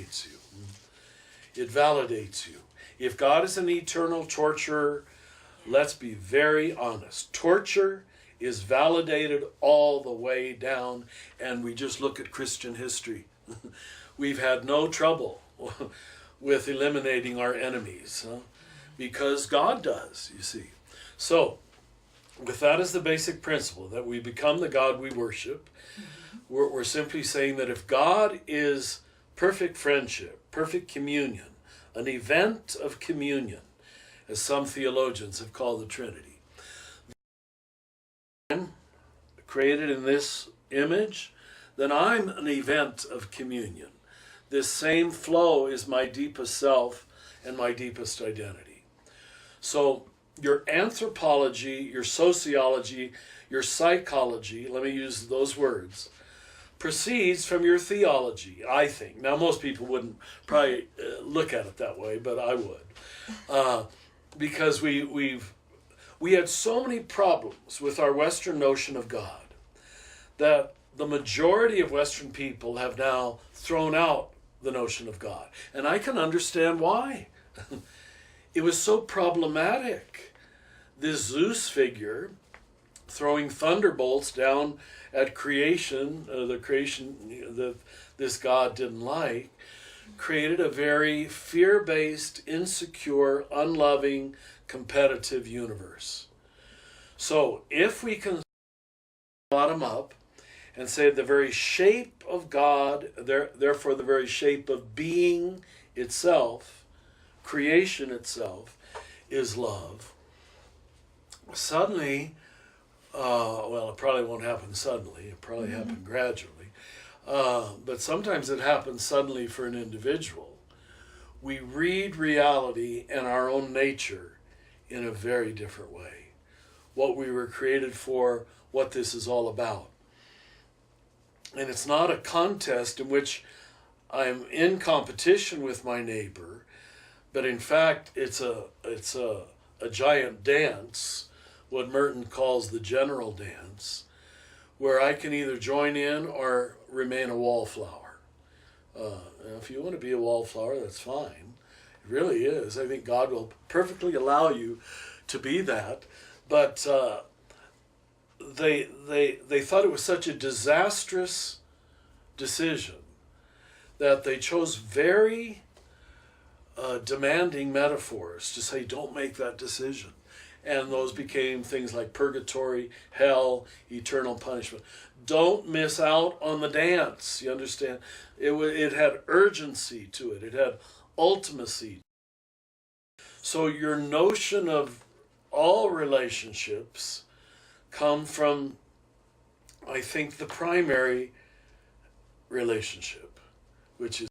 validates you. It validates you. If God is an eternal torturer, let's be very honest. Torture is validated all the way down, and we just look at Christian history. We've had no trouble with eliminating our enemies, because God does, you see. So, with that as the basic principle, that we become the God we worship, we're simply saying that if God is perfect friendship, perfect communion, an event of communion, as some theologians have called the Trinity, created in this image, then I'm an event of communion. This same flow is my deepest self and my deepest identity. So your anthropology, your sociology, your psychology, let me use those words, proceeds from your theology, I think. Now, most people wouldn't probably look at it that way, but I would. Because we had so many problems with our Western notion of God that the majority of Western people have now thrown out the notion of God. And I can understand why. It was so problematic. This Zeus figure throwing thunderbolts down at creation, the creation that this God didn't like, created a very fear-based, insecure, unloving, competitive universe. So if we can bottom up and say the very shape of God, therefore the very shape of being itself, creation itself, is love, suddenly, well, it probably won't happen suddenly, it probably happen gradually, but sometimes it happens suddenly for an individual. We read reality and our own nature in a very different way. What we were created for, what this is all about. And it's not a contest in which I'm in competition with my neighbor, but in fact it's a giant dance, what Merton calls the general dance, where I can either join in or remain a wallflower. If you want to be a wallflower, that's fine. It really is. I think God will perfectly allow you to be that. But they thought it was such a disastrous decision that they chose very demanding metaphors to say, don't make that decision. And those became things like purgatory, hell, eternal punishment. Don't miss out on the dance, you understand? It had urgency to it. It had ultimacy. So your notion of all relationships come from, I think, the primary relationship, which is